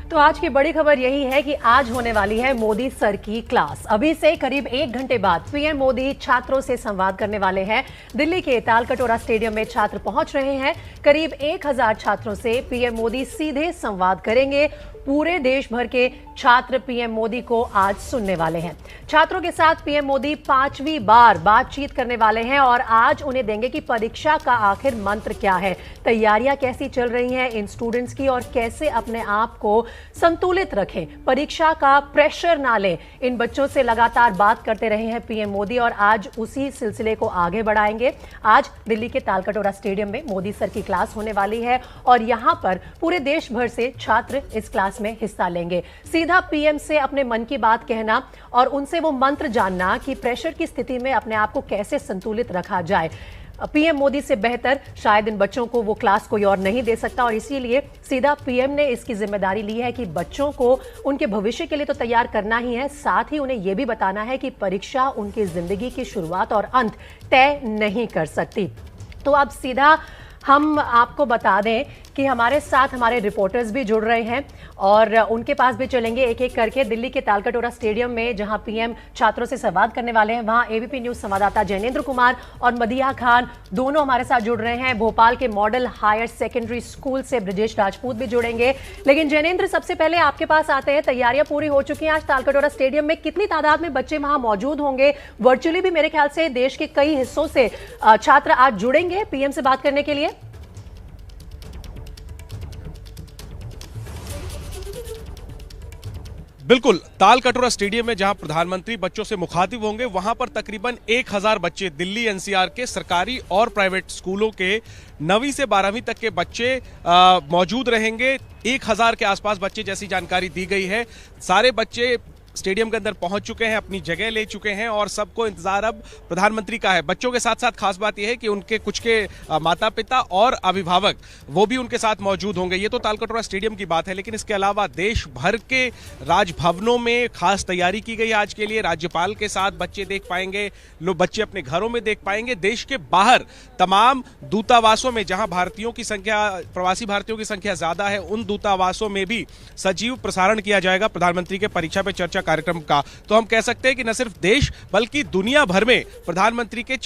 तो आज की बड़ी खबर यही है कि आज होने वाली है मोदी सर की क्लास। अभी से करीब 1 घंटे बाद पीएम मोदी छात्रों से संवाद करने वाले हैं। दिल्ली के तालकटोरा स्टेडियम में छात्र पहुंच रहे हैं। करीब 1000 छात्रों से पीएम मोदी सीधे संवाद करेंगे। पूरे देश भर के छात्र पीएम मोदी को आज सुनने वाले हैं। छात्रों के साथ पीएम मोदी 5वीं बार बातचीत करने वाले हैं और आज उन्हें देंगे कि परीक्षा का आखिर मंत्र क्या है, तैयारियां कैसी चल रही हैं इन स्टूडेंट्स की और कैसे अपने आप को संतुलित रखें, परीक्षा का प्रेशर ना लें। इन बच्चों से लगातार बात करते रहे हैं पीएम मोदी और आज उसी सिलसिले को आगे बढ़ाएंगे। आज दिल्ली के तालकटोरा स्टेडियम में मोदी सर की क्लास होने वाली है और यहां पर पूरे देश भर से छात्र इस क्लास में हिस्सा लेंगे। सीधा पीएम से अपने मन की बात कहना और उनसे वो मंत्र जानना कि प्रेशर की स्थिति में अपने आप को कैसे संतुलित रखा जाए। पीएम मोदी से बेहतर शायद इन बच्चों को वो क्लास कोई और नहीं दे सकता और इसीलिए सीधा पीएम ने इसकी जिम्मेदारी ली है कि बच्चों को उनके भविष्य के लिए तो तैयार करना ही है, साथ ही उन्हें यह भी बताना है कि परीक्षा उनकी जिंदगी की शुरुआत और अंत तय नहीं कर सकती। तो अब सीधा हम आपको बता दें कि हमारे साथ हमारे रिपोर्टर्स भी जुड़ रहे हैं और उनके पास भी चलेंगे एक एक करके। दिल्ली के तालकटोरा स्टेडियम में जहां पीएम छात्रों से संवाद करने वाले हैं, वहां एबीपी न्यूज संवाददाता जैनेंद्र कुमार और मदिया खान दोनों हमारे साथ जुड़ रहे हैं। भोपाल के मॉडल हायर सेकेंडरी स्कूल से ब्रजेश राजपूत भी जुड़ेंगे। लेकिन जैनेंद्र, सबसे पहले आपके पास आते हैं। तैयारियां पूरी हो चुकी हैं। आज तालकटोरा स्टेडियम में कितनी तादाद में बच्चे वहां मौजूद होंगे? वर्चुअली भी मेरे ख्याल से देश के कई हिस्सों से छात्र आज जुड़ेंगे पीएम से बात करने के लिए। बिल्कुल, तालकटोरा स्टेडियम में जहां प्रधानमंत्री बच्चों से मुखातिब होंगे, वहां पर तकरीबन 1000 बच्चे दिल्ली एनसीआर के सरकारी और प्राइवेट स्कूलों के 9वीं से 12वीं तक के बच्चे मौजूद रहेंगे। 1000 के आसपास बच्चे जैसी जानकारी दी गई है। सारे बच्चे स्टेडियम के अंदर पहुंच चुके हैं, अपनी जगह ले चुके हैं और सबको इंतजार अब प्रधानमंत्री का है। बच्चों के साथ साथ खास बात यह है कि उनके कुछ के माता पिता और अभिभावक वो भी उनके साथ मौजूद होंगे। ये तो तालकटोरा स्टेडियम की बात है, लेकिन इसके अलावा देश भर के राजभवनों में खास तैयारी की गई आज के लिए। राज्यपाल के साथ बच्चे देख पाएंगे, लोग बच्चे अपने घरों में देख पाएंगे। देश के बाहर तमाम दूतावासों में जहां भारतीयों की संख्या, प्रवासी भारतीयों की संख्या ज्यादा है, उन दूतावासों में भी सजीव प्रसारण किया जाएगा प्रधानमंत्री के परीक्षा पे चर्चा कार्यक्रम का। तो हम कह सकते हैं कि न सिर्फ देश बल्कि दुनिया भर में प्रधानमंत्री के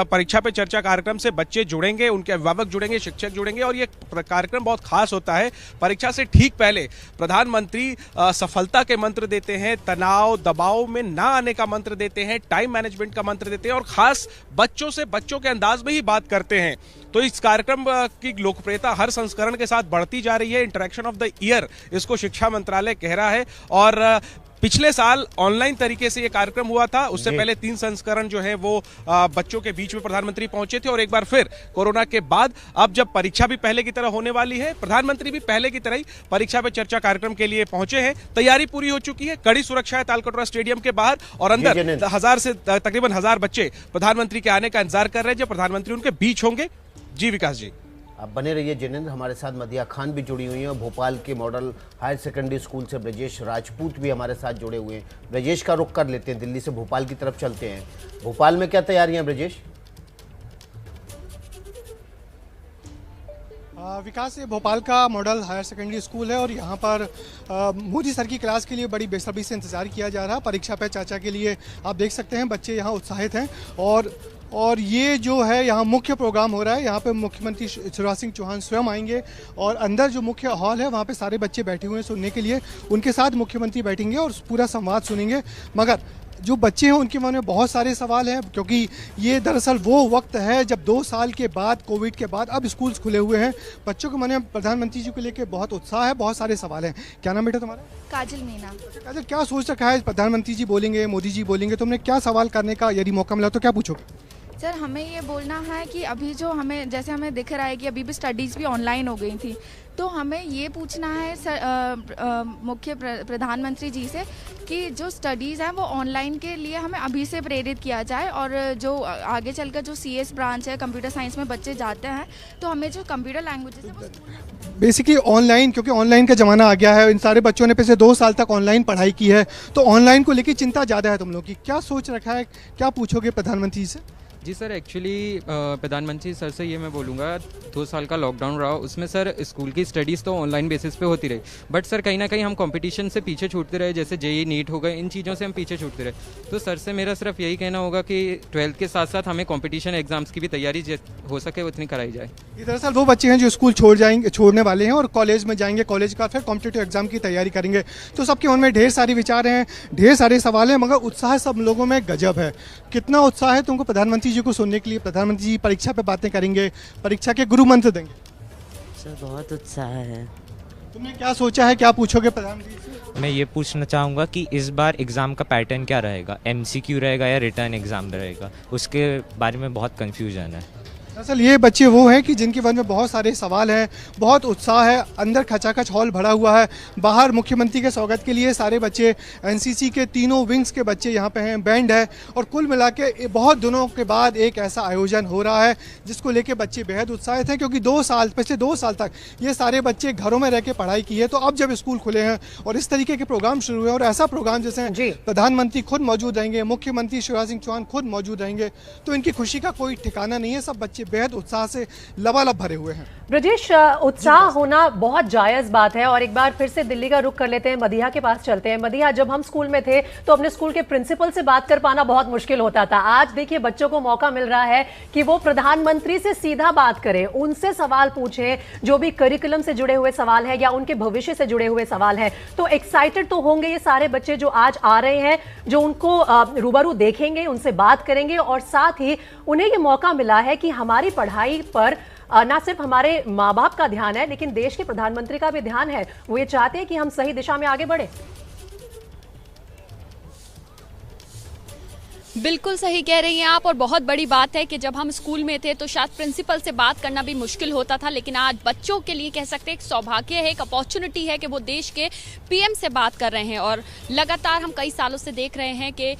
परीक्षा पे चर्चा कार्यक्रम से बच्चे जुड़ेंगे, उनके अभिभावक जुड़ेंगे, शिक्षक जुड़ेंगे और ये कार्यक्रम बहुत खास होता है। परीक्षा से ठीक पहले प्रधानमंत्री सफलता के मंत्र देते हैं, तनाव दबाव में ना आने का मंत्र देते हैं, टाइम मैनेजमेंट का मंत्र देते हैं और खास बच्चों से बच्चों के अंदाज में ही बात करते हैं। तो इस कार्यक्रम की लोकप्रियता हर संस्करण के साथ बढ़ती जा रही है। इंटरेक्शन ऑफ द ईयर इसको शिक्षा मंत्रालय कह रहा है और पिछले साल ऑनलाइन तरीके से ये कार्यक्रम हुआ था। उससे पहले 3 संस्करण जो है वो बच्चों के बीच में प्रधानमंत्री पहुंचे थे और एक बार फिर कोरोना के बाद अब जब परीक्षा भी पहले की तरह होने वाली है, प्रधानमंत्री भी पहले की तरह ही परीक्षा पे चर्चा कार्यक्रम के लिए पहुंचे हैं। तैयारी पूरी हो चुकी है, कड़ी सुरक्षा है तालकटोरा स्टेडियम के बाहर और अंदर तकरीबन 1000 बच्चे प्रधानमंत्री के आने का इंतजार कर रहे हैं जब प्रधानमंत्री उनके बीच होंगे। जी विकास जी, आप बने रहिए जैनेंद्र। हमारे साथ मदिया खान भी जुड़ी हुई हैं और भोपाल के मॉडल हायर सेकेंडरी स्कूल से ब्रजेश राजपूत भी हमारे साथ जुड़े हुए हैं। ब्रजेश का रुख कर लेते हैं, दिल्ली से भोपाल की तरफ चलते हैं। भोपाल में क्या तैयारियां ब्रजेश? विकास, ये भोपाल का मॉडल हायर सेकेंडरी स्कूल है और यहाँ पर मोदी सर की क्लास के लिए बड़ी बेसब्री से इंतजार किया जा रहा है। परीक्षा पे चर्चा के लिए आप देख सकते हैं बच्चे यहाँ उत्साहित हैं और ये जो है यहाँ मुख्य प्रोग्राम हो रहा है। यहाँ पे मुख्यमंत्री शिवराज सिंह चौहान स्वयं आएंगे और अंदर जो मुख्य हॉल है वहाँ पे सारे बच्चे बैठे हुए हैं सुनने के लिए। उनके साथ मुख्यमंत्री बैठेंगे और पूरा संवाद सुनेंगे। मगर जो बच्चे हैं उनके मन में बहुत सारे सवाल हैं क्योंकि ये दरअसल वो वक्त है जब 2 साल के बाद, कोविड के बाद अब स्कूल्स खुले हुए हैं। बच्चों के मन में प्रधानमंत्री जी को लेकर बहुत उत्साह है, बहुत सारे सवाल हैं। क्या नाम बेटा तुम्हारा? काजल मीना। काजल, क्या सोच रखा है? प्रधानमंत्री जी बोलेंगे, मोदी जी बोलेंगे, तुमने क्या सवाल करने का यदि मौका मिला तो क्या पूछोगे? सर, हमें ये बोलना है कि अभी जो हमें जैसे हमें दिख रहा है कि अभी भी स्टडीज़ भी ऑनलाइन हो गई थी, तो हमें ये पूछना है मुख्य प्रधानमंत्री जी से कि जो स्टडीज़ हैं वो ऑनलाइन के लिए हमें अभी से प्रेरित किया जाए और जो आगे चलकर जो CS ब्रांच है, कंप्यूटर साइंस में बच्चे जाते हैं, तो हमें जो कंप्यूटर लैंग्वेजेस है वो बेसिकली ऑनलाइन, क्योंकि ऑनलाइन का ज़माना आ गया है। इन सारे बच्चों ने पिछले 2 साल तक ऑनलाइन पढ़ाई की है, तो ऑनलाइन को लेकर चिंता ज़्यादा है तुम लोग की। क्या सोच रखा है, क्या पूछोगे प्रधानमंत्री से? जी सर, एक्चुअली प्रधानमंत्री सर से ये मैं बोलूँगा, 2 साल का लॉकडाउन रहा, उसमें सर स्कूल की स्टडीज़ तो ऑनलाइन बेसिस पे होती रही, बट सर कहीं ना कहीं हम कंपटीशन से पीछे छूटते रहे, जैसे जेईई नीट हो गए, इन चीज़ों से हम पीछे छूटते रहे। तो सर से मेरा सिर्फ यही कहना होगा कि 12th के साथ साथ हमें कंपटीशन एग्जाम्स की भी तैयारी हो सके उतनी कराई जाए। ये दरअसल वो बच्चे हैं जो स्कूल छोड़ने वाले हैं और कॉलेज में जाएंगे, कॉलेज का फिर कॉम्पिटिटिव एग्जाम की तैयारी करेंगे। तो सबके मन में ढेर सारे विचार हैं, ढेर सारे सवाल हैं, मगर उत्साह सब लोगों में गजब है। कितना उत्साह है तुमको प्रधानमंत्री जी को सुनने के लिए? प्रधानमंत्री जी परीक्षा पे बातें करेंगे, परीक्षा के गुरु मंत्र देंगे। सर बहुत उत्साह है। तुमने क्या सोचा है, क्या पूछोगे प्रधानमंत्री से? मैं ये पूछना चाहूँगा कि इस बार एग्ज़ाम का पैटर्न क्या रहेगा, MCQ रहेगा या रिटर्न एग्ज़ाम रहेगा, उसके बारे में बहुत कन्फ्यूजन है। दरअसल ये बच्चे वो हैं कि जिनके मन में बहुत सारे सवाल हैं, बहुत उत्साह है, अंदर खचाखच हॉल भरा हुआ है। बाहर मुख्यमंत्री के स्वागत के लिए सारे बच्चे, एनसीसी के तीनों विंग्स के बच्चे यहाँ पे हैं, बैंड है, और कुल मिला के बहुत दिनों के बाद एक ऐसा आयोजन हो रहा है जिसको लेके बच्चे बेहद उत्साहित हैं, क्योंकि पिछले 2 साल तक ये सारे बच्चे घरों में रह के पढ़ाई की है। तो अब जब स्कूल खुले हैं और इस तरीके के प्रोग्राम शुरू हुए, और ऐसा प्रोग्राम जैसे प्रधानमंत्री खुद मौजूद रहेंगे, मुख्यमंत्री शिवराज सिंह चौहान खुद मौजूद रहेंगे, तो इनकी खुशी का कोई ठिकाना नहीं है। सब बच्चे बेहद उत्साह से लबालब भरे हुए हैं। ब्रजेश, उत्साह होना बहुत जायज बात है, और एक बार फिर से दिल्ली का रुख कर लेते हैं, मदिहा के पास चलते हैं। मदिहा, जब हम स्कूल में थे तो अपने स्कूल के प्रिंसिपल से बात कर पाना बहुत मुश्किल होता था। आज देखिए बच्चों को मौका मिल रहा है कि वो प्रधानमंत्री से सीधा बात करें, उनसे सवाल पूछें, जो भी करिकुलम से जुड़े हुए सवाल है या उनके भविष्य से जुड़े हुए सवाल है। तो एक्साइटेड तो होंगे ये सारे बच्चे जो आज आ रहे हैं, जो उनको रूबरू देखेंगे, उनसे बात करेंगे, और साथ ही उन्हें ये मौका मिला है कि हमारी पढ़ाई पर ना सिर्फ हमारे माँ बाप का ध्यान है, लेकिन देश के प्रधानमंत्री का भी ध्यान है। वो ये चाहते हैं कि हम सही दिशा में आगे बढ़े। बिल्कुल सही कह रही हैं आप, और बहुत बड़ी बात है कि जब हम स्कूल में थे तो शायद प्रिंसिपल से बात करना भी मुश्किल होता था, लेकिन आज बच्चों के लिए कह सकते हैं एक सौभाग्य है, एक अपॉर्चुनिटी है कि वो देश के पीएम से बात कर रहे हैं। और लगातार हम कई सालों से देख रहे हैं कि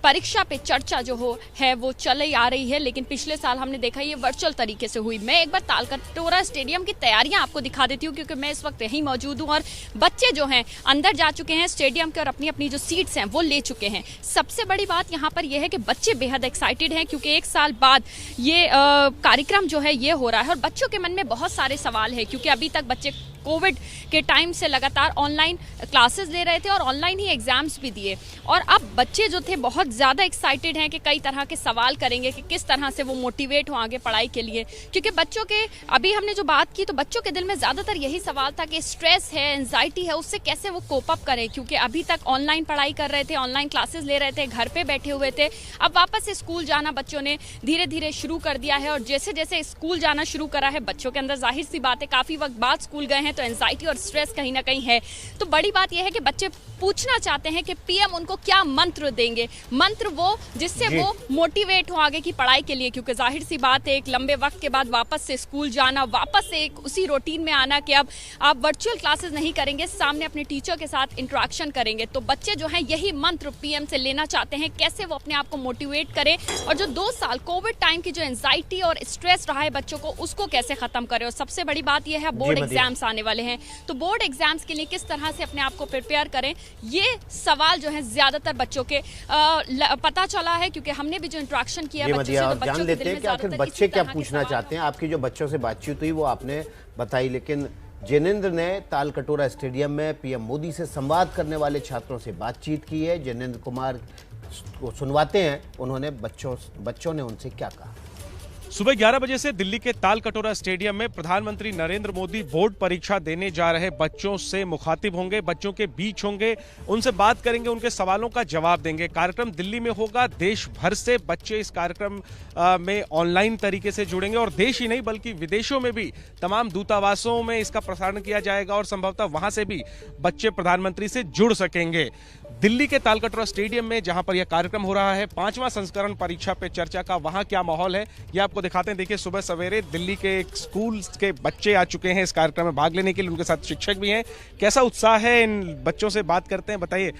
परीक्षा पे चर्चा जो है वो चली आ रही है, लेकिन पिछले साल हमने देखा ये वर्चुअल तरीके से हुई। मैं एक बार तालकटोरा स्टेडियम की तैयारियां आपको दिखा देती हूँ, क्योंकि मैं इस वक्त यहीं मौजूद हूँ और बच्चे जो हैं अंदर जा चुके हैं स्टेडियम के और अपनी अपनी जो सीट्स हैं वो ले चुके हैं। सबसे बड़ी बात यहाँ पर यह है कि बच्चे बेहद एक्साइटेड हैं, क्योंकि 1 साल बाद ये कार्यक्रम जो है ये हो रहा है, और बच्चों के मन में बहुत सारे सवाल हैं, क्योंकि अभी तक बच्चे कोविड के टाइम से लगातार ऑनलाइन क्लासेस ले रहे थे और ऑनलाइन ही एग्जाम्स भी दिए, और अब बच्चे जो थे बहुत ज़्यादा एक्साइटेड हैं कि कई तरह के सवाल करेंगे कि किस तरह से वो मोटिवेट हो आगे पढ़ाई के लिए। क्योंकि बच्चों के, अभी हमने जो बात की तो बच्चों के दिल में ज़्यादातर यही सवाल था कि स्ट्रेस है, एंजाइटी है, उससे कैसे वो कोप अप करें, क्योंकि अभी तक ऑनलाइन पढ़ाई कर रहे थे, ऑनलाइन क्लासेस ले रहे थे, घर पर बैठे हुए थे। अब वापस से स्कूल जाना बच्चों ने धीरे धीरे शुरू कर दिया है, और जैसे जैसे स्कूल जाना शुरू करा है बच्चों के अंदर जाहिर सी बात है काफ़ी वक्त बाद स्कूल गए हैं तो एंजाइटी और स्ट्रेस कहीं ना कहीं है। तो बड़ी बात यह है कि बच्चे पूछना चाहते हैं कि पीएम उनको क्या मंत्र देंगे, मंत्र वो जिससे वो मोटिवेट हो आगे की पढ़ाई के लिए, क्योंकि जाहिर सी बात है एक लंबे वक्त के बाद वापस से स्कूल जाना, वापस से एक उसी रूटीन में आना कि अब आप वर्चुअल क्लासेस नहीं करेंगे, सामने अपने टीचर के साथ इंटरेक्शन करेंगे। तो बच्चे जो हैं यही मंत्र पीएम से लेना चाहते हैं, कैसे वो अपने आप को मोटिवेट करें, और जो 2 साल कोविड टाइम की जो एंजाइटी और स्ट्रेस रहा है बच्चों को, उसको कैसे खत्म करें। और सबसे बड़ी बात यह है बोर्ड एग्जाम्स आने वाले हैं, तो बोर्ड एग्जाम्स के लिए किस तरह से अपने आप को प्रिपेयर करें, ये सवाल जो है ज्यादातर बच्चों के पता चला है, क्योंकि हमने भी जो इंटरेक्शन किया बच्चों से, तो बच्चों जान लेते हैं कि आखिर बच्चे क्या पूछना चाहते हैं। आपकी जो बच्चों से बातचीत हुई वो आपने बताई, लेकिन जिनेंद्र ने तालकटोरा स्टेडियम में पीएम मोदी से संवाद करने वाले छात्रों से बातचीत की है। जिनेंद्र कुमार को सुनवाते हैं, उन्होंने बच्चों ने उनसे क्या कहा। सुबह 11 बजे से दिल्ली के तालकटोरा स्टेडियम में प्रधानमंत्री नरेंद्र मोदी बोर्ड परीक्षा देने जा रहे बच्चों से मुखातिब होंगे, बच्चों के बीच होंगे, उनसे बात करेंगे, उनके सवालों का जवाब देंगे। कार्यक्रम दिल्ली में होगा, देश भर से बच्चे इस कार्यक्रम में ऑनलाइन तरीके से जुड़ेंगे, और देश ही नहीं बल्कि विदेशों में भी तमाम दूतावासों में इसका प्रसारण किया जाएगा, और संभवतः वहां से भी बच्चे प्रधानमंत्री से जुड़ सकेंगे। दिल्ली के तालकटोरा स्टेडियम में जहां पर यह कार्यक्रम हो रहा है, 5वां संस्करण परीक्षा पे चर्चा का, वहां क्या माहौल है ये आपको दिखाते हैं। देखिए सुबह सवेरे दिल्ली के एक स्कूल के बच्चे आ चुके हैं इस कार्यक्रम में भाग लेने के लिए, उनके साथ शिक्षक भी हैं। कैसा उत्साह है, इन बच्चों से बात करते हैं, बताइए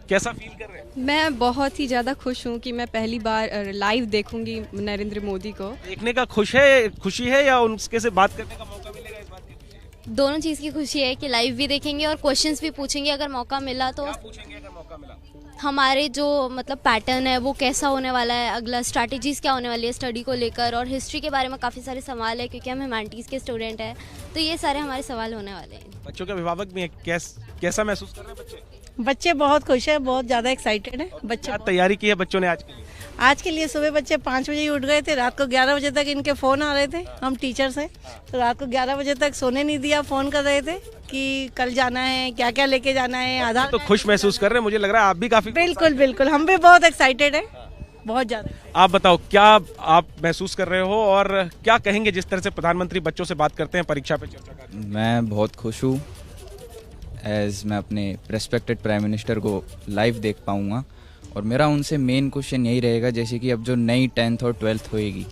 कैसा फील कर रहे हैं। मैं बहुत ही ज़्यादा खुश हूँ कि मैं पहली बार लाइव देखूंगी नरेंद्र मोदी को। देखने का खुशी है या उनके से बात करने का मौका मिलेगा, इस बात की खुशी है? दोनों चीज़ की खुशी है कि लाइव भी देखेंगे और क्वेश्चंस भी पूछेंगे अगर मौका मिला तो। पूछेंगे अगर मौका मिला? हमारे जो मतलब पैटर्न है वो कैसा होने वाला है, अगला स्ट्रैटेजीज़ क्या होने वाली है स्टडी को लेकर, और हिस्ट्री के बारे में काफ़ी सारे सवाल है क्योंकि हम ह्यूमैनिटीज़ के स्टूडेंट हैं, तो ये सारे हमारे सवाल होने वाले हैं। बच्चों के अभिभावक भी हैं, कैसा महसूस कर रहे हैं बच्चे? बच्चे बहुत खुश है, बहुत ज़्यादा एक्साइटेड है बच्चे। क्या तैयारी की है बच्चों ने आज के लिए? आज के लिए सुबह बच्चे 5 बजे ही उठ गए थे, रात को 11 बजे तक इनके फ़ोन आ रहे थे, हम टीचर्स हैं तो रात को 11 बजे तक सोने नहीं दिया, फ़ोन कर रहे थे कि कल जाना है, क्या क्या लेके जाना है। आधार तो खुश महसूस कर रहे हैं, मुझे लग रहा है आप भी काफी। बिल्कुल बिल्कुल, हम भी बहुत एक्साइटेड है, बहुत ज़्यादा। आप बताओ क्या आप महसूस कर रहे हो और क्या कहेंगे जिस तरह से प्रधानमंत्री बच्चों से बात करते हैं, परीक्षा पे चर्चा करते हैं? मैं बहुत खुश हूँ, एज मैं अपने रेस्पेक्टेड प्राइम मिनिस्टर को लाइव देख पाऊँगा, और मेरा उनसे मेन क्वेश्चन यही रहेगा जैसे कि अब जो नई 10th और 12th होएगी,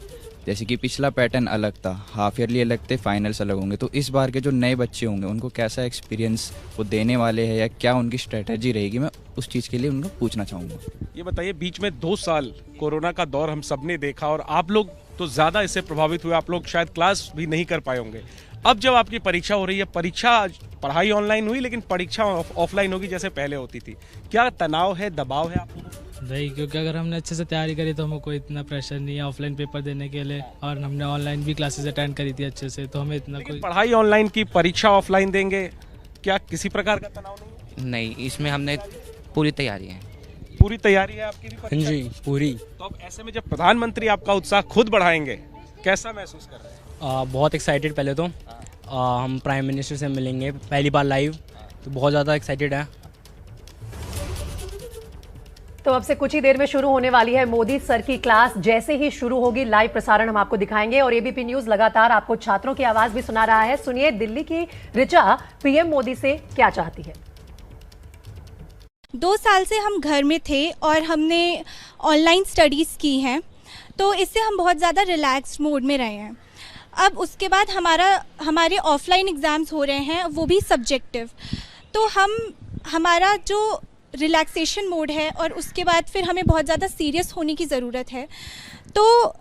जैसे कि पिछला पैटर्न अलग था, हाफ ईयरली अलग थे, फाइनल्स अलग होंगे, तो इस बार के जो नए बच्चे होंगे उनको कैसा एक्सपीरियंस वो देने वाले हैं या क्या उनकी स्ट्रेटजी रहेगी, मैं उस चीज़ के लिए उनको पूछना चाहूँगा। ये बताइए, बीच में 2 साल कोरोना का दौर हम सब ने देखा और आप लोग तो ज़्यादा इससे प्रभावित हुए, आप लोग शायद क्लास भी नहीं कर पाए होंगे। अब जब आपकी परीक्षा हो रही है, पढ़ाई ऑनलाइन हुई लेकिन परीक्षा ऑफलाइन होगी जैसे पहले होती थी, क्या तनाव है, दबाव है आप लोगों को? नहीं, क्योंकि अगर हमने अच्छे से तैयारी करी तो हमें कोई इतना प्रेशर नहीं है ऑफलाइन पेपर देने के लिए, और हमने ऑनलाइन भी क्लासेस अटेंड करी थी अच्छे से, तो हमें इतना कोई पढ़ाई ऑनलाइन की, परीक्षा ऑफलाइन देंगे, क्या किसी प्रकार का तनाव नहीं? नहीं, इसमें हमने पूरी तैयारी है। पूरी तैयारी है आपकी भी परीक्षा? जी पूरी। तो अब ऐसे में जब प्रधानमंत्री आपका उत्साह खुद बढ़ाएंगे, कैसा महसूस कर रहे हैं? बहुत एक्साइटेड, पहले तो हम प्राइम मिनिस्टर से मिलेंगे पहली बार लाइव, तो बहुत ज़्यादा एक्साइटेड है। तो अब से कुछ ही देर में शुरू होने वाली है मोदी सर की क्लास। जैसे ही शुरू होगी लाइव प्रसारण हम आपको दिखाएंगे, और एबीपी न्यूज लगातार आपको छात्रों की आवाज भी सुना रहा है। सुनिए दिल्ली की ऋचा पीएम मोदी से क्या चाहती है। 2 साल से हम घर में थे और हमने ऑनलाइन स्टडीज़ की हैं, तो इससे हम बहुत ज़्यादा रिलैक्स्ड मोड में रहे हैं। अब उसके बाद हमारे ऑफलाइन एग्ज़ाम्स हो रहे हैं, वो भी सब्जेक्टिव, तो हमारा जो रिलैक्सेशन मोड है और उसके बाद फिर हमें बहुत ज़्यादा सीरियस होने की ज़रूरत है, तो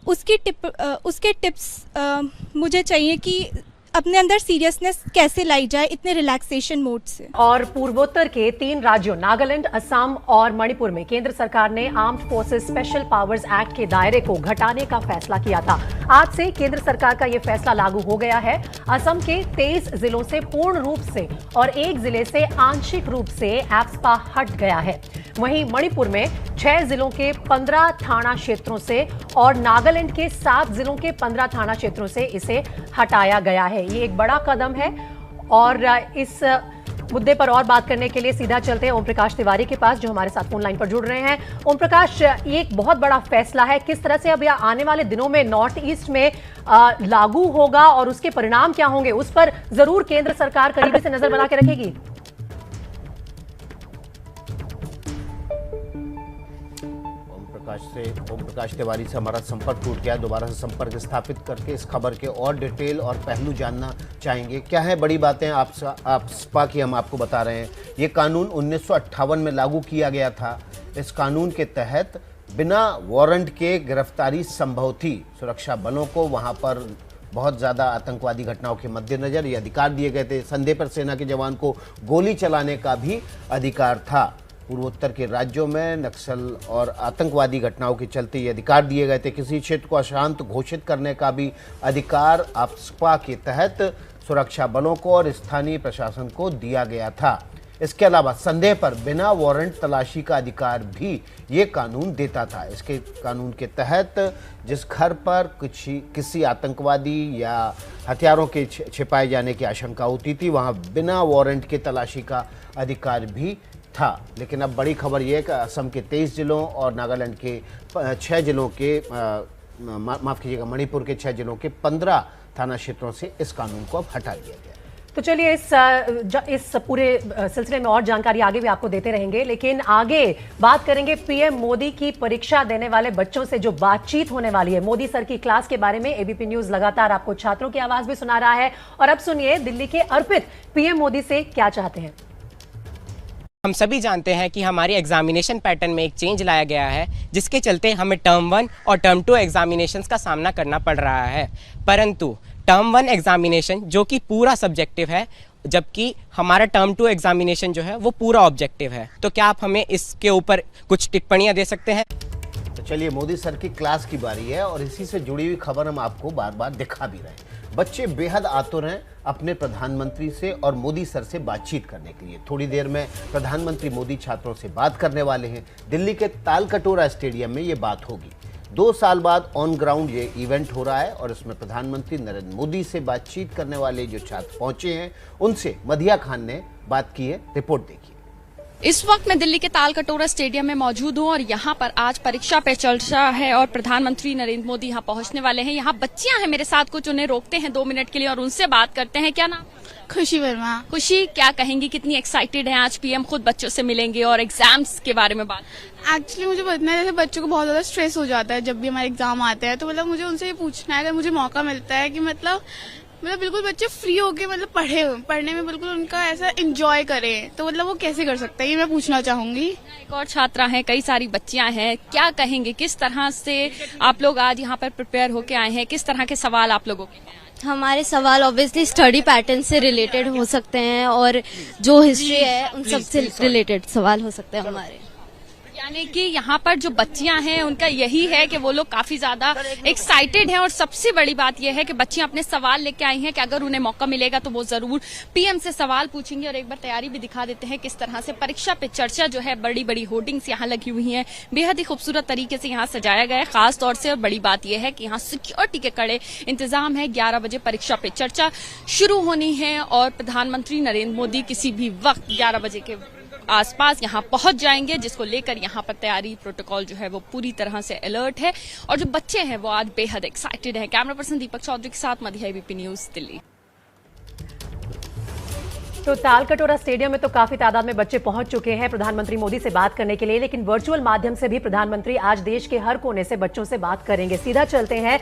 उसके टिप्स मुझे चाहिए कि अपने अंदर सीरियसनेस कैसे लाई जाए इतने रिलैक्सेशन मोड से। और पूर्वोत्तर के 3 राज्यों नागालैंड, असम और मणिपुर में केंद्र सरकार ने armed forces special powers act के दायरे को घटाने का फैसला किया था। आज से केंद्र सरकार का यह फैसला लागू हो गया है। असम के 23 जिलों से पूर्ण रूप से और 1 जिले से आंशिक रूप से एप्सपा हट गया है। वहीं मणिपुर में 6 जिलों के 15 थाना क्षेत्रों से और नागालैंड के 7 जिलों के 15 थाना क्षेत्रों से इसे हटाया गया है। ये एक बड़ा कदम है, और इस मुद्दे पर और बात करने के लिए सीधा चलते हैं ओम प्रकाश तिवारी के पास, जो हमारे साथ फोन लाइन पर जुड़ रहे हैं। ओम प्रकाश, ये एक बहुत बड़ा फैसला है, किस तरह से अब यह आने वाले दिनों में नॉर्थ ईस्ट में लागू होगा और उसके परिणाम क्या होंगे, उस पर जरूर केंद्र सरकार करीबी से नजर बना के रखेगी। ओम प्रकाश तिवारी से हमारा संपर्क टूट गया, दोबारा से संपर्क स्थापित करके इस खबर के और डिटेल और पहलू जानना चाहेंगे। क्या है बड़ी बातें एप्सपा की, हम आपको बता रहे हैं। ये कानून 1958 में लागू किया गया था। इस कानून के तहत बिना वारंट के गिरफ्तारी संभव थी। सुरक्षा बलों को वहां पर बहुत ज़्यादा आतंकवादी घटनाओं के मद्देनजर ये अधिकार दिए गए थे। संदेह पर सेना के जवान को गोली चलाने का भी अधिकार था। पूर्वोत्तर के राज्यों में नक्सल और आतंकवादी घटनाओं के चलते ये अधिकार दिए गए थे। किसी क्षेत्र को अशांत घोषित करने का भी अधिकार एप्सपा के तहत सुरक्षा बलों को और स्थानीय प्रशासन को दिया गया था। इसके अलावा संदेह पर बिना वारंट तलाशी का अधिकार भी ये कानून देता था। इसके कानून के तहत जिस घर पर किसी आतंकवादी या हथियारों के छिपाए जाने की आशंका होती थी, वहाँ बिना वारंट के तलाशी का अधिकार भी था। लेकिन अब बड़ी खबर यह है कि असम के 23 जिलों और नागालैंड के 6 जिलों के माफ कीजिएगा मणिपुर के 6 जिलों के 15 थाना क्षेत्रों से इस कानून को अब हटा दिया गया। तो चलिए इस पूरे सिलसिले में और जानकारी आगे भी आपको देते रहेंगे, लेकिन आगे बात करेंगे पीएम मोदी की परीक्षा देने वाले बच्चों से जो बातचीत होने वाली है मोदी सर की क्लास के बारे में। एबीपी न्यूज लगातार आपको छात्रों की आवाज भी सुना रहा है, और अब सुनिए दिल्ली के अर्पित पीएम मोदी से क्या चाहते हैं। हम सभी जानते हैं कि हमारे एग्जामिनेशन पैटर्न में एक चेंज लाया गया है, जिसके चलते हमें टर्म 1 और टर्म 2 एग्जामिनेशंस का सामना करना पड़ रहा है। परंतु टर्म 1 एग्जामिनेशन जो कि पूरा सब्जेक्टिव है, जबकि हमारा टर्म 2 एग्जामिनेशन जो है वो पूरा ऑब्जेक्टिव है। तो क्या आप हमें इसके ऊपर कुछ टिप्पणियां दे सकते हैं? तो चलिए, मोदी सर की क्लास की बारी है और इसी से जुड़ी हुई खबर हम आपको बार बार दिखा भी रहे हैं। बच्चे बेहद आतुर हैं अपने प्रधानमंत्री से और मोदी सर से बातचीत करने के लिए। थोड़ी देर में प्रधानमंत्री मोदी छात्रों से बात करने वाले हैं। दिल्ली के तालकटोरा स्टेडियम में ये बात होगी। 2 साल बाद ऑन ग्राउंड ये इवेंट हो रहा है और इसमें प्रधानमंत्री नरेंद्र मोदी से बातचीत करने वाले जो छात्र पहुंचे हैं उनसे मधिया खान ने बात की है। रिपोर्ट देखिए। इस वक्त मैं दिल्ली के तालकटोरा स्टेडियम में मौजूद हूं और यहाँ पर आज परीक्षा पे चर्चा है और प्रधानमंत्री नरेंद्र मोदी यहाँ पहुंचने वाले हैं। यहाँ बच्चियां हैं मेरे साथ, कुछ उन्हें रोकते हैं 2 मिनट के लिए और उनसे बात करते हैं। क्या नाम? खुशी वर्मा। खुशी, क्या कहेंगी, कितनी एक्साइटेड हैं? आज पीएम खुद बच्चों से मिलेंगे और एग्जाम्स के बारे में बात। एक्चुअली मुझे बताना है, जैसे बच्चों को बहुत ज्यादा स्ट्रेस हो जाता है जब भी हमारे एग्जाम आते हैं, तो मतलब मुझे उनसे ये पूछना है, अगर मुझे मौका मिलता है कि मतलब बिल्कुल बच्चे फ्री होके मतलब पढ़ने में बिल्कुल उनका ऐसा एंजॉय करें, तो मतलब वो कैसे कर सकते हैं, ये मैं पूछना चाहूंगी। एक और छात्रा है, कई सारी बच्चियां हैं, क्या कहेंगे, किस तरह से आप लोग आज यहाँ पर प्रिपेयर होके आए हैं? किस तरह के सवाल आप लोगों के? हमारे सवाल ऑब्वियसली स्टडी पैटर्न से रिलेटेड हो सकते हैं और जो हिस्ट्री है उन सब से रिलेटेड सवाल हो सकते हैं हमारे। यानी कि यहाँ पर जो बच्चियां हैं उनका यही है कि वो लोग काफी ज्यादा एक्साइटेड हैं और सबसे बड़ी बात यह है कि बच्चियां अपने सवाल लेके आई हैं कि अगर उन्हें मौका मिलेगा तो वो जरूर पीएम से सवाल पूछेंगी। और एक बार तैयारी भी दिखा देते हैं किस तरह से परीक्षा पे चर्चा जो है, बड़ी बड़ी होर्डिंग्स यहाँ लगी हुई हैं, बेहद ही खूबसूरत तरीके से यहाँ सजाया गया है खास तौर से। और बड़ी बात यह है कि यहाँ सिक्योरिटी के कड़े इंतजाम है। 11 बजे परीक्षा पे चर्चा शुरू होनी है और प्रधानमंत्री नरेंद्र मोदी किसी भी वक्त 11 बजे के आसपास यहाँ पहुंच जाएंगे, जिसको लेकर यहाँ पर तैयारी प्रोटोकॉल जो है वो पूरी तरह से अलर्ट है। और जो बच्चे हैं वो आज बेहद एक्साइटेड हैं। कैमरा पर्सन दीपक चौधरी के साथ मधिया, एबीपी न्यूज, दिल्ली। तो तालकटोरा स्टेडियम में तो काफी तादाद में बच्चे पहुंच चुके हैं प्रधानमंत्री मोदी से बात करने के लिए, लेकिन वर्चुअल माध्यम से भी प्रधानमंत्री आज देश के हर कोने से बच्चों से बात करेंगे। सीधा चलते हैं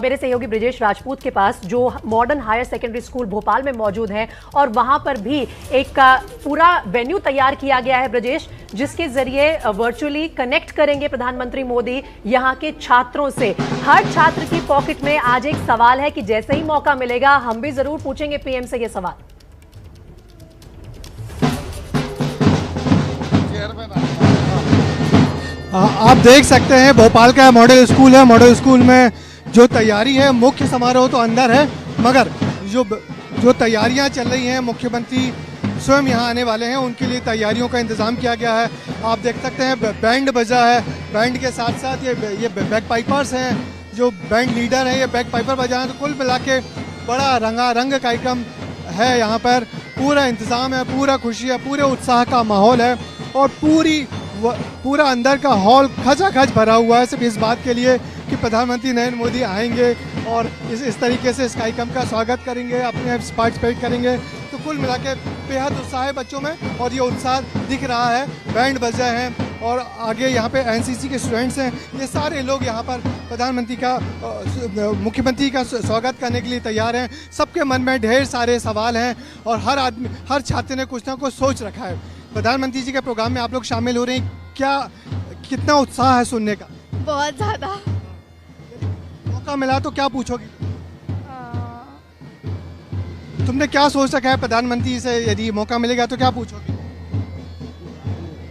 मेरे सहयोगी ब्रिजेश राजपूत के पास, जो modern higher secondary school Bhopal में मौजूद है और वहां पर भी एक पूरा वेन्यू तैयार किया गया है ब्रिजेश, जिसके जरिए वर्चुअली कनेक्ट करेंगे प्रधानमंत्री मोदी यहाँ के छात्रों से। हर छात्र की पॉकेट में आज एक सवाल है कि जैसे ही मौका मिलेगा हम भी जरूर पूछेंगे पीएम से ये सवाल। आप देख सकते हैं भोपाल का मॉडल स्कूल है। मॉडल स्कूल में जो तैयारी है, मुख्य समारोह तो अंदर है, मगर जो तैयारियां चल रही हैं, मुख्यमंत्री स्वयं यहां आने वाले हैं, उनके लिए तैयारियों का इंतजाम किया गया है। आप देख सकते हैं बैंड बजा है, बैंड के साथ साथ ये बैक पाइपर्स हैं, जो बैंड लीडर हैं ये बैक पाइपर बजा हैं। तो कुल मिला के बड़ा रंगारंग कार्यक्रम है यहाँ पर। पूरा इंतजाम है, पूरा खुशी है, पूरे उत्साह का माहौल है और पूरा अंदर का हॉल खचाखच भरा हुआ है सिर्फ इस बात के लिए कि प्रधानमंत्री नरेंद्र मोदी आएंगे और इस तरीके से इस कार्यक्रम का स्वागत करेंगे, अपने पार्टिसिपेट करेंगे। तो कुल मिला के बेहद उत्साह है बच्चों में और ये उत्साह दिख रहा है। बैंड बजा हैं और आगे यहाँ पे एनसीसी के स्टूडेंट्स हैं। ये सारे लोग यहाँ पर मुख्यमंत्री का स्वागत करने के लिए तैयार हैं। सबके मन में ढेर सारे सवाल हैं और हर छात्र ने कुछ ना कुछ सोच रखा है। प्रधानमंत्री जी के प्रोग्राम में आप लोग शामिल हो रहे हैं, कितना उत्साह है सुनने का? बहुत ज्यादा। मौका मिला तो क्या पूछोगी? तुमने क्या सोच रखा है प्रधानमंत्री से, यदि मौका मिलेगा तो क्या पूछोगी?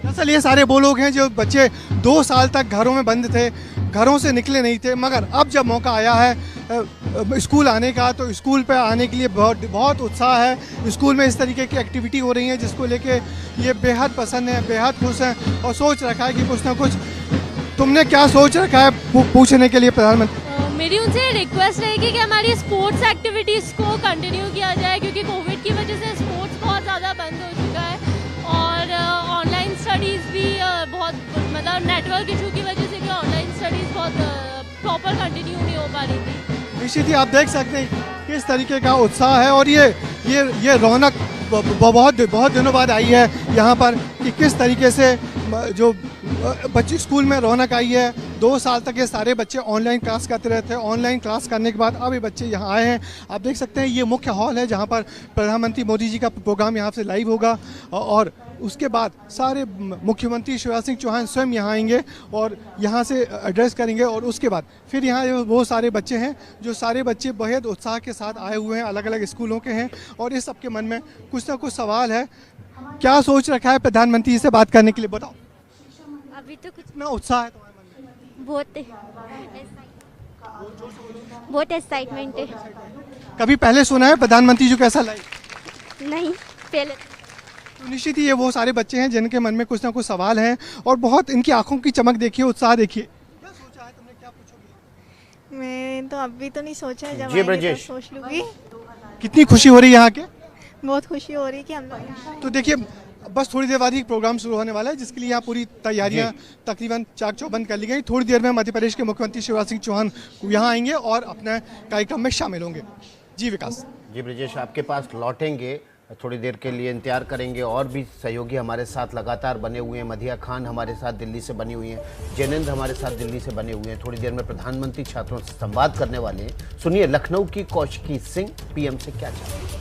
दरअसल ये सारे वो लोग हैं जो बच्चे 2 साल तक घरों में बंद थे, घरों से निकले नहीं थे, मगर अब जब मौका आया है स्कूल आने का, तो स्कूल पे आने के लिए बहुत उत्साह है। स्कूल में इस तरीके की एक्टिविटी हो रही है जिसको लेके ये बेहद पसंद है, बेहद खुश हैं और सोच रखा है कि कुछ ना कुछ। तुमने क्या सोच रखा है पूछने के लिए प्रधानमंत्री? मेरी उनसे रिक्वेस्ट रहेगी कि हमारी स्पोर्ट्स एक्टिविटीज़ को कंटिन्यू किया जाए, क्योंकि कोविड की वजह से स्पोर्ट्स बहुत ज़्यादा बंद हो चुका है और ऑनलाइन स्टडीज़ भी बहुत, मतलब नेटवर्क इशू की वजह से भी ऑनलाइन स्टडीज़ बहुत प्रॉपर कंटिन्यू नहीं हो पा रही थी। निश्चित ही आप देख सकते हैं किस तरीके का उत्साह है और ये रौनक बहुत दिनों बाद आई है यहाँ पर, कि किस तरीके से जो बच्चे स्कूल में रौनक आई है। 2 साल तक ये सारे बच्चे ऑनलाइन क्लास करते रहते हैं। ऑनलाइन क्लास करने के बाद अब ये बच्चे यहाँ आए हैं। आप देख सकते हैं ये मुख्य हॉल है जहाँ पर प्रधानमंत्री मोदी जी का प्रोग्राम यहाँ से लाइव होगा और उसके बाद सारे मुख्यमंत्री शिवराज सिंह चौहान स्वयं यहाँ आएंगे और यहाँ से एड्रेस करेंगे। और उसके बाद फिर यहाँ वो सारे बच्चे हैं, जो सारे बच्चे बेहद उत्साह के साथ आए हुए हैं, अलग अलग स्कूलों के हैं, और इस सबके मन में कुछ ना कुछ सवाल है। क्या सोच रखा है प्रधानमंत्री से बात करने के लिए, बताओ। अभी तो कुछ कितना उत्साह है तुम्हारे मन में? बहुत एक्साइटमेंट है। कभी पहले सुना है प्रधानमंत्री जी कैसा लगे? नहीं, पहले। तो निश्चित ही ये वो सारे बच्चे हैं जिनके मन में कुछ ना कुछ सवाल हैं, और बहुत इनकी आंखों की चमक देखिए, उत्साह देखिए। क्या सोचा है तुमने, क्या पूछोगी? मैं तो अभी तो नहीं सोचा है, जब जी ब्रजेश, सोच लूँगी। कितनी खुशी हो रही है यहाँ के? बहुत खुशी हो रही है कि हम लोग। तो देखिए, बस थोड़ी देर बाद ही प्रोग्राम शुरू होने वाला है, जिसके लिए यहाँ पूरी तैयारियां तकरीबन चाक चौबंद कर ली गई। थोड़ी देर में मध्य प्रदेश के मुख्यमंत्री शिवराज सिंह चौहान यहाँ आएंगे और अपने कार्यक्रम में शामिल होंगे। जी विकास। जी ब्रजेश, आपके पास लौटेंगे, थोड़ी देर के लिए इंतजार करेंगे। और भी सहयोगी हमारे साथ लगातार बने हुए हैं। मधिया खान हमारे साथ दिल्ली से बनी हुई हैं, जैनेंद्र हमारे साथ दिल्ली से बने हुए हैं। थोड़ी देर में प्रधानमंत्री छात्रों से संवाद करने वाले हैं। सुनिए लखनऊ की कौशिकी सिंह पीएम से क्या चाहती हैं।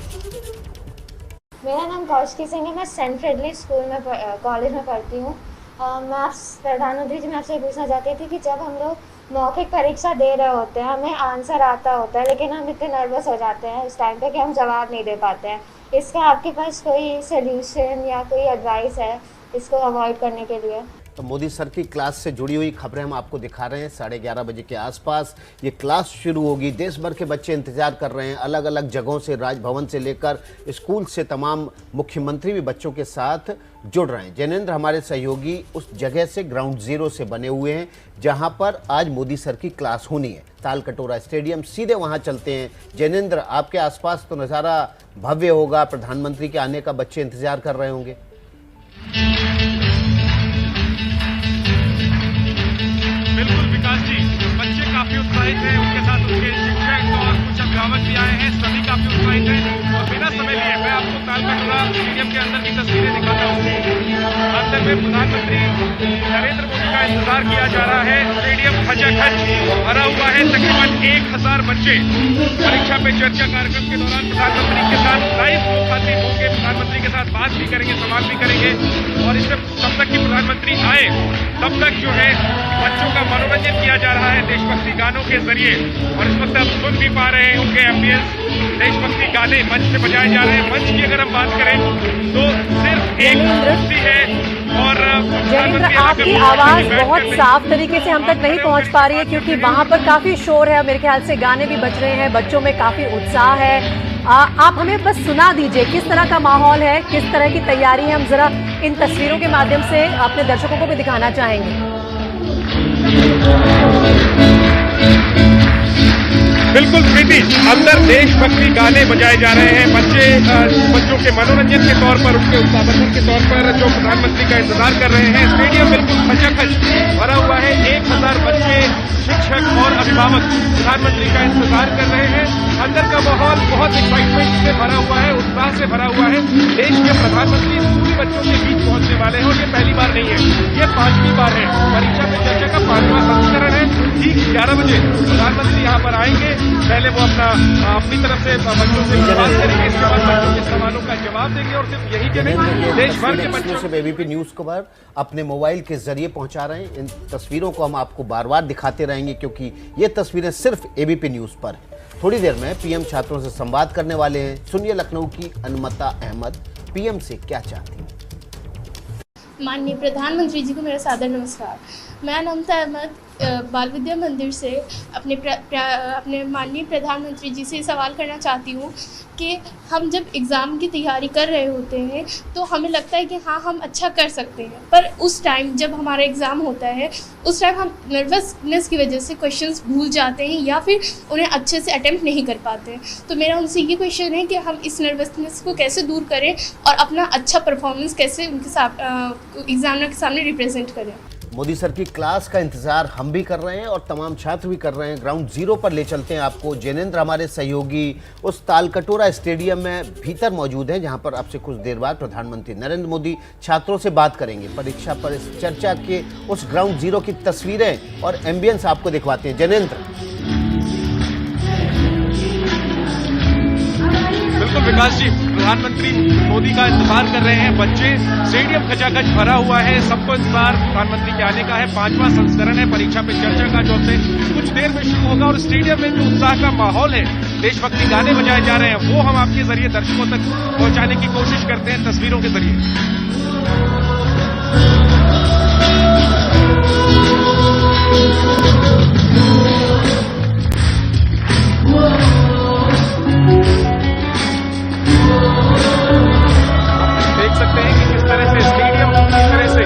मेरा नाम कौशिकी सिंह है, मैं सेंट फ्रेडली स्कूल में कॉलेज में पढ़ती हूँ। मैं प्रधानमंत्री जी मैं आपसे पूछना चाहती थी कि जब हम लोग मौखिक परीक्षा दे रहे होते हैं, हमें आंसर आता होता है, लेकिन हम इतने नर्वस हो जाते हैं उस टाइम पे कि हम जवाब नहीं दे पाते हैं। इसका आपके पास कोई सल्यूशन या कोई एडवाइस है इसको अवॉइड करने के लिए? तो मोदी सर की क्लास से जुड़ी हुई खबरें हम आपको दिखा रहे हैं। 11:30 बजे के आसपास ये क्लास शुरू होगी। देश भर के बच्चे इंतजार कर रहे हैं, अलग अलग जगहों से, राजभवन से लेकर स्कूल से तमाम मुख्यमंत्री भी बच्चों के साथ जुड़ रहे हैं। जैनेंद्र हमारे सहयोगी उस जगह से ग्राउंड जीरो से बने हुए हैं जहां पर आज मोदी सर की क्लास होनी है, तालकटोरा स्टेडियम। सीधे वहां चलते हैं। जैनेंद्र, आपके आसपास तो नज़ारा भव्य होगा, प्रधानमंत्री के आने का बच्चे इंतजार कर रहे होंगे। बिल्कुल विकास जी, बच्चे काफी उत्साहित हैं, उनके साथ उनके शिक्षक और कुछ अभिभावक भी आए हैं, सभी काफी उत्साहित हैं। और बिना समय लिए मैं आपको तालकटोरा स्टेडियम के अंदर की तस्वीरें दिखाता हूँ। अंदर में प्रधानमंत्री नरेंद्र मोदी का इंतजार किया जा रहा है। स्टेडियम खचाखच भरा हुआ है। तकरीबन 1000 बच्चे परीक्षा पे चर्चा कार्यक्रम के दौरान प्रधानमंत्री के साथ लाइव मुखातिब होंगे, प्रधानमंत्री के साथ बात भी करेंगे, सवाल भी करेंगे। और इससे तब तक कि प्रधानमंत्री आए तब तक जो है बच्चों का मनोरंजन किया जा रहा है देशभक्ति गानों के जरिए। और इस वक्त आप सुन भी पा रहे हैं उनके एम्बियंस, देशभक्ति गाने मंच से बजाए जा रहे हैं। मंच की अगर हम बात करें तो सिर्फ एक कुर्सी है और जैनेंद्र, आपकी आवाज बहुत साफ तरीके से हम तक नहीं पहुंच पा रही है क्योंकि वहां पर काफी शोर है। मेरे ख्याल से गाने भी बज रहे हैं, बच्चों में काफी उत्साह है। आप हमें बस सुना दीजिए किस तरह का माहौल है, किस तरह की तैयारी है। हम जरा इन तस्वीरों के माध्यम से अपने दर्शकों को भी दिखाना चाहेंगे। बिल्कुल प्रीति, अंदर देशभक्ति गाने बजाए जा रहे हैं। बच्चों के मनोरंजन के तौर पर, उनके उत्साहवर्धन के तौर पर जो प्रधानमंत्री का इंतजार कर रहे हैं। स्टेडियम बिल्कुल खचाखच भरा हुआ है। 1000 बच्चे, शिक्षक और अभिभावक प्रधानमंत्री का इंतजार कर रहे हैं। अंदर का माहौल बहुत एक्साइटमेंट से भरा हुआ है, उत्साह से भरा हुआ है। देश के प्रधानमंत्री स्कूली बच्चों के बीच पहुंचने वाले हैं और ये पहली बार नहीं है, ये 5वीं बार है। परीक्षा पे चर्चा का 5वां संस्करण है। ठीक 11 बजे प्रधानमंत्री यहाँ पर आएंगे। पहले वो अपनी तरफ से बच्चों से बात करेंगे, इसके बाद बच्चों के सवालों का जवाब देंगे। और सिर्फ यही के नहीं, देश भर के बच्चों से एबीपी न्यूज को अपने मोबाइल के जरिए पहुंचा रहे हैं। इन तस्वीरों को हम आपको बार बार दिखाते रहेंगे क्योंकि ये तस्वीरें सिर्फ एबीपी न्यूज पर है। थोड़ी देर में पीएम छात्रों से संवाद करने वाले हैं। सुनिए लखनऊ की अनमता अहमद पीएम से क्या चाहती हैं। माननीय प्रधानमंत्री जी को मेरा सादर नमस्कार। मैं अनमता अहमद बाल विद्या मंदिर से अपने माननीय प्रधानमंत्री जी से सवाल करना चाहती हूँ कि हम जब एग्ज़ाम की तैयारी कर रहे होते हैं तो हमें लगता है कि हाँ हम अच्छा कर सकते हैं, पर उस टाइम जब हमारा एग्ज़ाम होता है उस टाइम हम नर्वसनेस की वजह से क्वेश्चंस भूल जाते हैं या फिर उन्हें अच्छे से अटेम्प्ट नहीं कर पाते हैं। तो मेरा उनसे ये क्वेश्चन है कि हम इस नर्वसनेस को कैसे दूर करें और अपना अच्छा परफॉर्मेंस कैसे उनके साथ एग्जामिनर के सामने रिप्रेजेंट करें। मोदी सर की क्लास का इंतजार हम भी कर रहे हैं और तमाम छात्र भी कर रहे हैं। ग्राउंड जीरो पर ले चलते हैं आपको। जैनेंद्र हमारे सहयोगी उस तालकटोरा स्टेडियम में भीतर मौजूद हैं जहां पर अब से कुछ देर बाद प्रधानमंत्री नरेंद्र मोदी छात्रों से बात करेंगे। परीक्षा पर इस चर्चा के उस ग्राउंड जीरो की तस्वीरें और एम्बियंस आपको दिखवाते हैं। जैनेंद्र, बिल्कुल बिल्कुल विकास जी, प्रधानमंत्री मोदी का इंतजार कर रहे हैं बच्चे। स्टेडियम खचाखच भरा हुआ है, सबको इंतजार प्रधानमंत्री के आने का है। 5वां संस्करण है परीक्षा पे चर्चा का, जो हमसे कुछ देर में शुरू होगा। और स्टेडियम में जो उत्साह का माहौल है, देशभक्ति गाने बजाए जा रहे हैं, वो हम आपके जरिए दर्शकों तक पहुंचाने की कोशिश करते हैं तस्वीरों के जरिए। देख सकते हैं कि किस तरह से स्टेडियम किस तरह से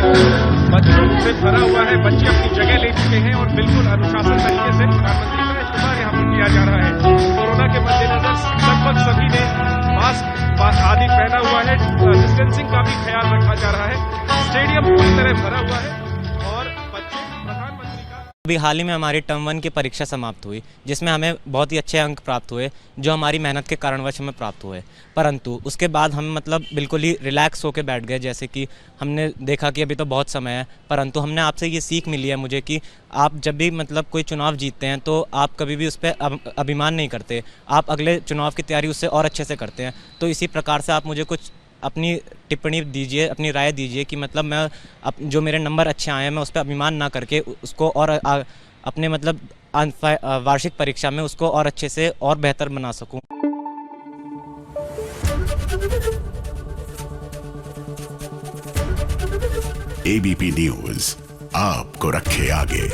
बच्चों से भरा हुआ है। बच्चे अपनी जगह ले चुके हैं और बिल्कुल अनुशासन तरीके से प्रधानमंत्री का इस्तेमाल यहाँ पर किया जा रहा है। कोरोना के मद्देनजर लगभग सभी ने मास्क आदि पहना हुआ है, डिस्टेंसिंग का भी ख्याल रखा जा रहा है। स्टेडियम पूरी तरह भरा हुआ है और बच्चे प्रधानमंत्री का। अभी हाल ही में हमारी टर्म 1 की परीक्षा समाप्त हुई, जिसमें हमें बहुत ही अच्छे अंक प्राप्त हुए, जो हमारी मेहनत के कारणवश हमें प्राप्त हुए। परंतु उसके बाद हम मतलब बिल्कुल ही रिलैक्स होकर बैठ गए। जैसे कि हमने देखा कि अभी तो बहुत समय है, परंतु हमने आपसे ये सीख मिली है मुझे कि आप जब भी मतलब कोई चुनाव जीतते हैं तो आप कभी भी उस पर अभिमान नहीं करते, आप अगले चुनाव की तैयारी उससे और अच्छे से करते हैं। तो इसी प्रकार से आप मुझे कुछ अपनी टिप्पणी दीजिए, अपनी राय दीजिए कि मतलब मैं जो मेरे नंबर अच्छे आए हैं मैं उस पर अभिमान ना करके उसको और अपने मतलब वार्षिक परीक्षा में उसको और अच्छे से और बेहतर बना सकूं। ABP न्यूज़ आपको रखे आगे।